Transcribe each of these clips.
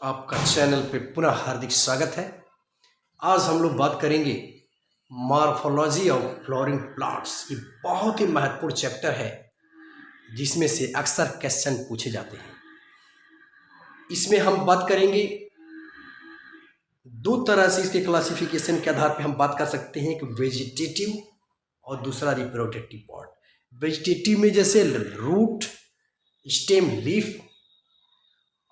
आपका चैनल पे पुनः हार्दिक स्वागत है। आज हम लोग बात करेंगे मॉर्फोलॉजी ऑफ फ्लोरिंग प्लांट्स। ये बहुत ही महत्वपूर्ण चैप्टर है जिसमें से अक्सर क्वेश्चन पूछे जाते हैं। इसमें हम बात करेंगे दो तरह से, इसके क्लासिफिकेशन के आधार पर हम बात कर सकते हैं, एक वेजिटेटिव और दूसरा रिप्रोडक्टिव पार्ट। वेजिटेटिव में जैसे रूट, स्टेम, लीफ,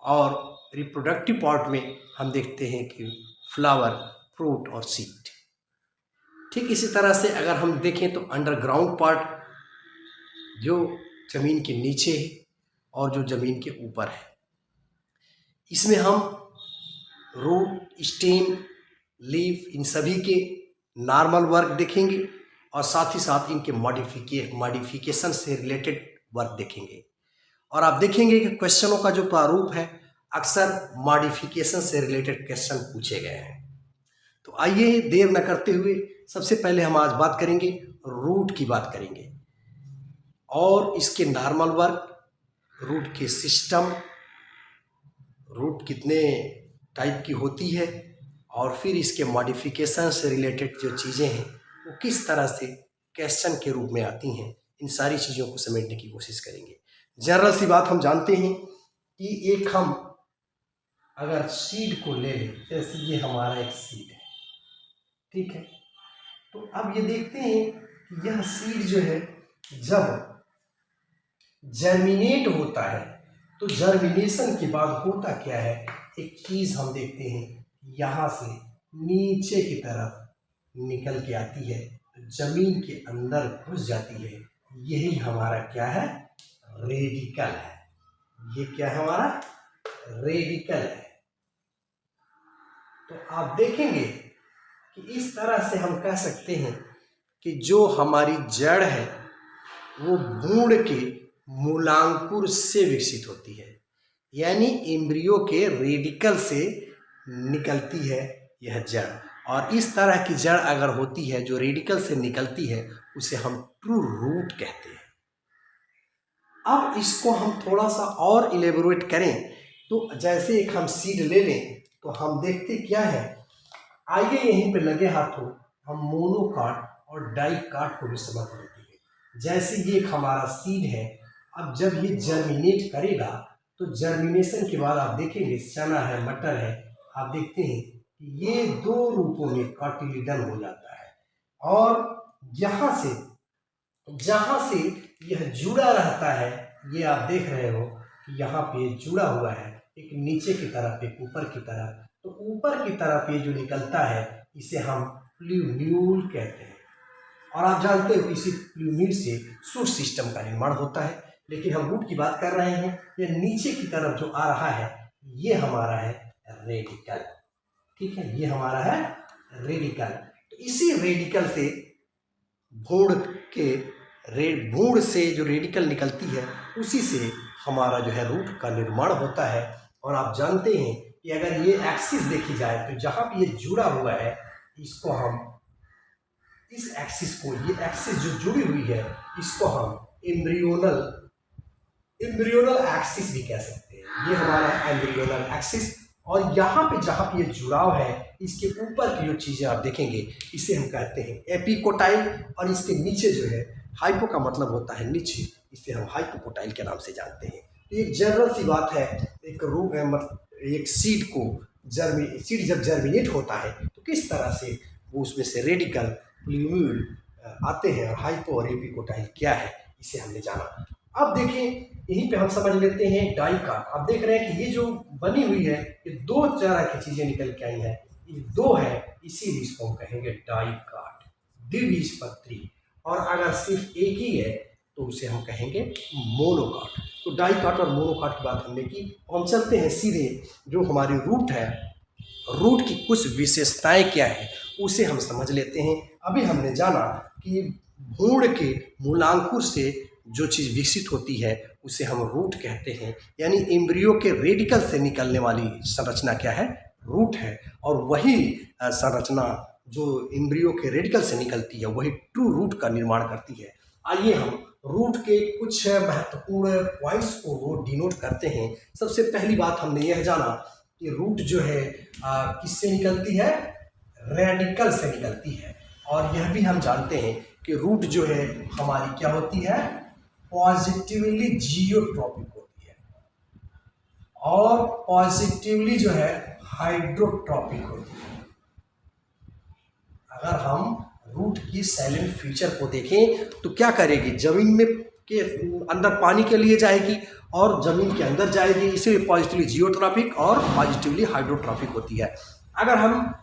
और रिप्रोडक्टिव पार्ट में हम देखते हैं कि फ्लावर, फ्रूट और सीड। ठीक इसी तरह से अगर हम देखें तो अंडरग्राउंड पार्ट जो ज़मीन के नीचे है और जो ज़मीन के ऊपर है, इसमें हम रूट, स्टेम, लीफ, इन सभी के नॉर्मल वर्क देखेंगे और साथ ही साथ इनके मॉडिफिकेशन से रिलेटेड वर्क देखेंगे। और आप देखेंगे कि क्वेश्चनों का जो प्रारूप है अक्सर मॉडिफिकेशन से रिलेटेड क्वेश्चन पूछे गए हैं। तो आइए देर न करते हुए सबसे पहले हम आज बात करेंगे रूट की बात करेंगे और इसके नॉर्मल वर्क, रूट के सिस्टम, रूट कितने टाइप की होती है और फिर इसके मॉडिफिकेशन से रिलेटेड जो चीज़ें हैं वो किस तरह से क्वेश्चन के रूप में आती हैं, इन सारी चीज़ों को समेटने की कोशिश करेंगे। जनरल सी बात हम जानते हैं कि एक हम अगर सीड को ले लें, जैसे ये हमारा एक सीड है, ठीक है। तो अब ये देखते हैं कि यह सीड जो है जब जर्मिनेट होता है तो जर्मिनेशन के बाद होता क्या है, एक चीज़ हम देखते हैं यहाँ से नीचे की तरफ निकल के आती है, जमीन के अंदर घुस जाती है। यही हमारा क्या है, रेडिकल है। ये क्या है, हमारा रेडिकल है। तो आप देखेंगे कि इस तरह से हम कह सकते हैं कि जो हमारी जड़ है वो भ्रूण के मूलांकुर से विकसित होती है, यानी एम्ब्रियो के रेडिकल से निकलती है यह जड़। और इस तरह की जड़ अगर होती है जो रेडिकल से निकलती है उसे हम ट्रू रूट कहते हैं। अब इसको हम थोड़ा सा और इलेबोरेट करें तो जैसे एक हम सीड ले लें तो हम देखते क्या है, आइए यहीं पे लगे हाथों हम मोनोकाट और डाइकाट को भी समझ लेते हैं। जैसे ये एक हमारा सीड है, अब जब ये जर्मिनेट करेगा तो जर्मिनेशन के बाद आप देखेंगे चना है, मटर है, आप देखते हैं कि ये दो रूपों में कार्टिलिडन हो जाता है। और यहाँ से जहाँ से यह जुड़ा रहता है, ये आप देख रहे हो कि यहाँ पे जुड़ा हुआ है, एक नीचे की तरफ एक ऊपर की तरफ। तो ऊपर की तरफ ये जो निकलता है इसे हम प्ल्यूम्यूल कहते हैं। और आप जानते हो कि इसी प्ल्यूम्यूल से शूट सिस्टम का निर्माण होता है, लेकिन हम रूट की बात कर रहे हैं। ये नीचे की तरफ जो आ रहा है ये हमारा है रेडिकल, ठीक है, ये हमारा है रेडिकल। तो इसी रेडिकल से भ्रूण से जो रेडिकल निकलती है उसी से हमारा जो है रूट का निर्माण होता है। और आप जानते हैं कि अगर ये एक्सिस देखी जाए तो जहाँ भी ये जुड़ा हुआ है इसको हम, इस एक्सिस को, ये एक्सिस जो जुड़ी हुई है इसको हम एम्ब्रियोनल एक्सिस भी कह सकते हैं। ये हमारा एम्ब्रियोनल एक्सिस। और यहाँ पे जहाँ पे ये जुड़ाव है इसके ऊपर की जो चीज़ें आप देखेंगे इसे हम कहते हैं एपिकोटाइल, और इसके नीचे जो है हाइपो का मतलब होता है नीचे, इसे हम हाइपोकोटाइल के नाम से जानते हैं। तो एक जनरल सी बात है, एक सीड को सीड जब जर्मिनेट होता है तो किस तरह से वो उसमें से रेडिकल, प्ल्यूम्यूल आते हैं, और हाइपो और एपिकोटाइल क्या है इसे हमने जाना। अब देखिए यहीं पे हम समझ लेते हैं डाइकाट। आप देख रहे हैं कि ये जो बनी हुई है ये दो तरह की चीजें निकल के आई हैं, ये दो है, इसीलिए इसको हम कहेंगे डाइकाट, द्विबीजपत्री। और अगर सिर्फ एक ही है तो उसे हम कहेंगे मोनोकाट। तो डाइकाट और मोनोकाट की बात हमने की। हम चलते हैं सीधे जो हमारी रूट है, रूट की कुछ विशेषताएं क्या है उसे हम समझ लेते हैं। अभी हमने जाना कि भ्रूण के मूलांकुर से जो चीज़ विकसित होती है उसे हम रूट कहते हैं, यानी एम्ब्रियो के रेडिकल से निकलने वाली संरचना क्या है, रूट है। और वही संरचना जो एम्ब्रियो के रेडिकल से निकलती है वही ट्रू रूट का निर्माण करती है। आइए हम रूट के कुछ महत्वपूर्ण पॉइंट्स को वो डिनोट करते हैं। सबसे पहली बात हमने यह जाना कि रूट जो है किससे निकलती है, रेडिकल से निकलती है। और यह भी हम जानते हैं कि रूट जो है हमारी क्या होती है, पॉजिटिवली जियोट्रॉपिक होती है और पॉजिटिवली जो है हाइड्रोट्रॉपिक होती है। अगर हम रूट की साइलेंट फीचर को देखें तो क्या करेगी, जमीन में के अंदर पानी के लिए जाएगी और जमीन के अंदर जाएगी, इसलिए पॉजिटिवली जियोट्रॉपिक और पॉजिटिवली हाइड्रोट्रॉपिक होती है। अगर हम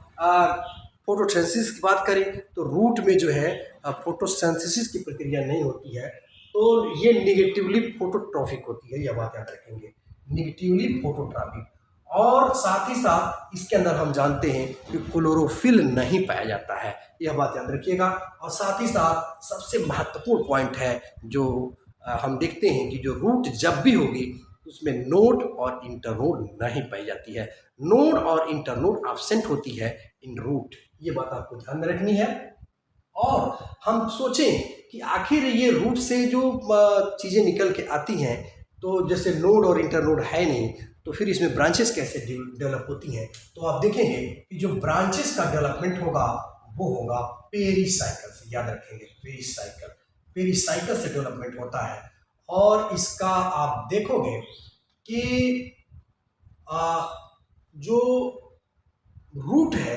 फोटोसिंथेसिस की बात करें तो रूट में जो है फोटोसिंथेसिस की प्रक्रिया नहीं होती है, तो ये निगेटिवली फोटोट्रॉपिक होती है, यह बात याद रखेंगे, निगेटिवली फोटोट्रॉपिक। और साथ ही साथ इसके अंदर हम जानते हैं कि क्लोरोफिल नहीं पाया जाता है, यह बात याद रखिएगा। और साथ ही साथ सबसे महत्वपूर्ण पॉइंट है जो हम देखते हैं कि जो रूट जब भी होगी उसमें नोड और इंटरनोड नहीं पाई जाती है, नोड और इंटरनोड एब्सेंट होती है इन रूट, ये बात आपको ध्यान में रखनी है। और हम सोचें कि आखिर ये रूट से जो चीज़ें निकल के आती हैं, तो जैसे नोड और इंटरनोड है नहीं, तो फिर इसमें ब्रांचेस कैसे डेवलप होती हैं, तो आप देखेंगे कि जो ब्रांचेस का डेवलपमेंट होगा वो होगा पेरिसाइकिल से, याद रखेंगे पेरिसाइकिल, पेरिसाइकिल से डेवलपमेंट होता है। और इसका आप देखोगे कि जो रूट है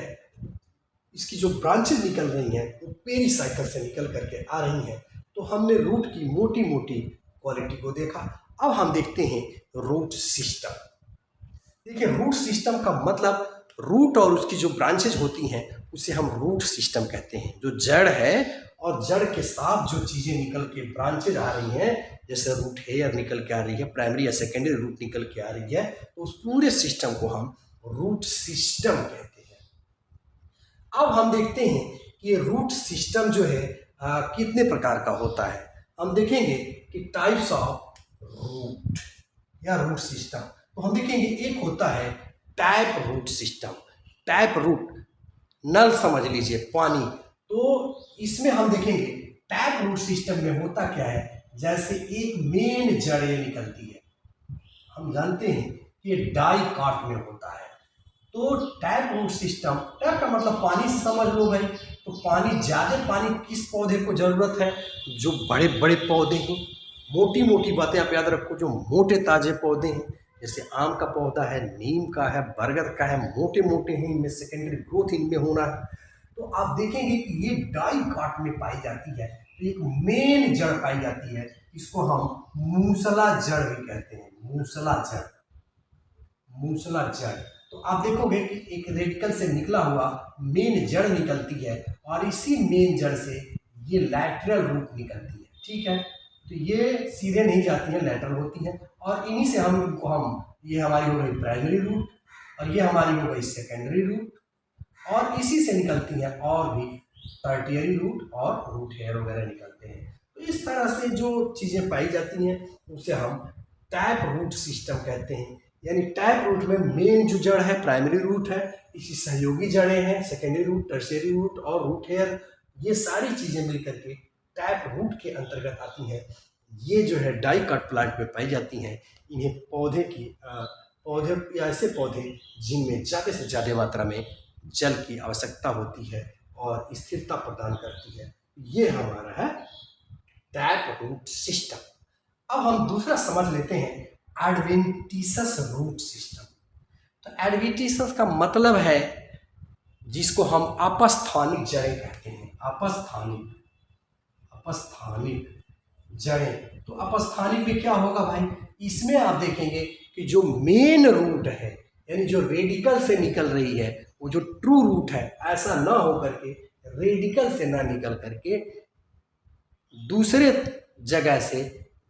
इसकी जो ब्रांचेस निकल रही हैं वो पेरिसाइकिल से निकल करके आ रही हैं। तो हमने रूट की मोटी मोटी क्वालिटी को देखा। अब हम देखते हैं रूट सिस्टम। देखिए, रूट सिस्टम का मतलब रूट और उसकी जो ब्रांचेज होती हैं उसे हम रूट सिस्टम कहते हैं। जो जड़ है और जड़ के साथ जो चीज़ें निकल के ब्रांचेज आ रही हैं, जैसे रूट हेयर निकल के आ रही है, प्राइमरी या सेकेंडरी रूट निकल के आ रही है, तो उस पूरे सिस्टम को हम रूट सिस्टम कहते हैं। अब हम देखते हैं कि रूट सिस्टम जो है कितने प्रकार का होता है। हम देखेंगे कि टाइप्स ऑफ रूट या रूट सिस्टम, तो हम देखेंगे एक होता है tap root system. Tap root, नल समझ लीजिए, पानी। तो इसमें हम देखेंगे टैप रूट सिस्टम में होता क्या है, जैसे एक मेन जड़ निकलती है, हम जानते हैं कि डाइकाट में होता है। तो टैप रूट सिस्टम, टैप का मतलब पानी से समझ लो भाई, तो पानी, ज़्यादा पानी किस पौधे को ज़रूरत है, जो बड़े बड़े पौधे हैं। मोटी मोटी बातें आप याद रखो, जो मोटे ताजे पौधे हैं, जैसे आम का पौधा है, नीम का है, बरगद का है, मोटे मोटे हैं, इनमें सेकेंडरी ग्रोथ इनमें होना है। तो आप देखेंगे कि ये डाइकाट में पाई जाती है, तो एक मेन जड़ पाई जाती है, इसको हम मूसला जड़ भी कहते हैं, मूसला जड़, मूसला जड़। तो आप देखोगे कि एक रेडिकल से निकला हुआ मेन जड़ निकलती है और इसी मेन जड़ से ये लैटरल रूट निकलती है, ठीक है। तो ये सीधे नहीं जाती है, लैटरल होती है, और इन्हीं से हम ये हमारी हो गई प्राइमरी रूट और ये हमारी हो गई सेकेंडरी रूट, और इसी से निकलती है और भी टर्टियरी रूट और रूट हेयर वगैरह निकलते हैं। तो इस तरह से जो चीज़ें पाई जाती हैं उसे हम टैप रूट सिस्टम कहते हैं। यानी टैप रूट में मेन जो जड़ है प्राइमरी रूट है, इसी सहयोगी जड़ें हैं सेकेंडरी रूट, टर्शियरी रूट और रूट हेयर, ये सारी चीज़ें मिलकर के टैप रूट के अंतर्गत आती हैं। ये जो है डाइकाट प्लांट में पाई जाती हैं। इन्हें पौधे या ऐसे पौधे जिनमें ज़्यादा से ज़्यादा मात्रा में जल की आवश्यकता होती है और स्थिरता प्रदान करती है, ये हमारा है टैप रूट सिस्टम। अब हम दूसरा समझ लेते हैं एडवेंटिशियस रूट सिस्टम। तो एडवेंटिशियस का मतलब है जिसको हम अपस्थानिक जड़ें कहते हैं, अपस्थानिक जड़ें। तो अपस्थानिक में क्या होगा भाई, इसमें आप देखेंगे कि जो मेन रूट है, यानी जो रेडिकल से निकल रही है, वो जो ट्रू रूट है, ऐसा ना हो करके, रेडिकल से ना निकल करके दूसरे जगह से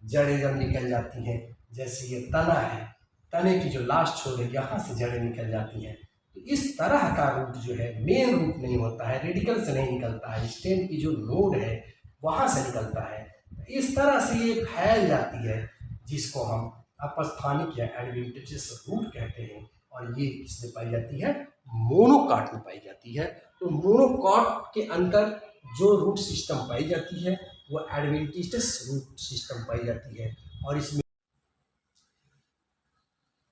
जड़ें जब निकल जाती हैं, जैसे ये तना है, तने की जो लास्ट छोर है, यहाँ से जड़ें निकल जाती हैं। तो इस तरह का रूट जो है मेन रूट नहीं होता है, रेडिकल से नहीं निकलता है, स्टेम की जो नोड है वहाँ से निकलता है। इस तरह से ये फैल जाती है, जिसको हम अपस्थानिक या एडवेंटिशियस रूट कहते हैं। और ये किसमें पाई जाती है, मोनोकॉट में पाई जाती है। तो मोनोकॉट के अंदर जो रूट सिस्टम पाई जाती है वो एडवेंटिशियस रूट सिस्टम पाई जाती है। और इसमें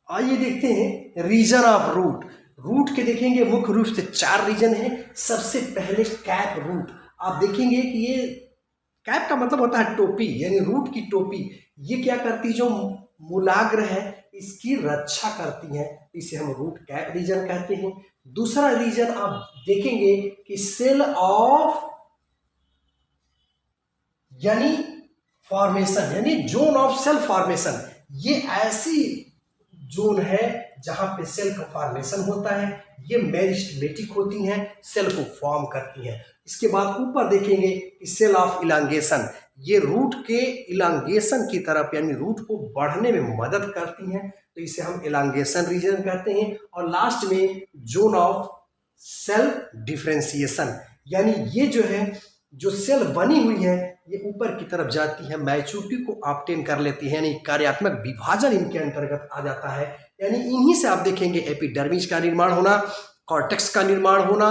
आइए देखते हैं रीजन ऑफ रूट। रूट के देखेंगे मुख्य रूप से 4 रीजन है। सबसे पहले कैप रूट। आप देखेंगे कि ये कैप का मतलब होता है टोपी, यानी रूट की टोपी। ये क्या करती है, जो मूलाग्र है इसकी रक्षा करती है, इसे हम रूट कैप रीजन कहते हैं। दूसरा रीजन आप देखेंगे कि सेल ऑफ यानी फॉर्मेशन, यानी जोन ऑफ सेल फॉर्मेशन। ये ऐसी जोन है जहां पे सेल का फॉर्मेशन होता है। ये मेरिस्टेमेटिक होती हैं, सेल को फॉर्म करती हैं। इसके बाद ऊपर देखेंगे कि सेल ऑफ इलांगेशन। ये रूट के इलांगेशन की तरफ, यानी रूट को बढ़ने में मदद करती हैं, तो इसे हम इलांगेशन रीजन कहते हैं। और लास्ट में जोन ऑफ सेल डिफरेंशिएशन, यानी ये जो है, जो सेल बनी हुई है ये ऊपर की तरफ जाती है, मैच्योरिटी को ऑब्टेन कर लेती है, यानी कार्यात्मक विभाजन इनके अंतर्गत आ जाता है। यानी इन्हीं से आप देखेंगे एपिडर्मिस का निर्माण होना, कॉर्टेक्स का निर्माण होना,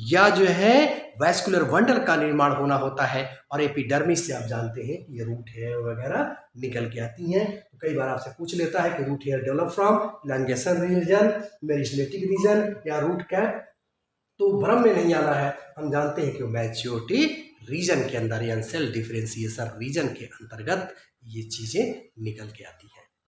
या जो है वैस्कुलर बंडल का निर्माण होना होता है। और एपिडर्मिस से आप जानते हैं कि ये रूट हेयर वगैरह निकल के आती हैं। तो कई बार आपसे पूछ लेता है कि root hair develop from elongation region, meristematic region या रूट कैप। तो भ्रम में नहीं आना है, हम जानते हैं कि मैच्योरिटी रीजन के अंदर या सेल डिफरेंशिएशन रीजन के अंतर्गत ये चीजें निकल के आती हैं।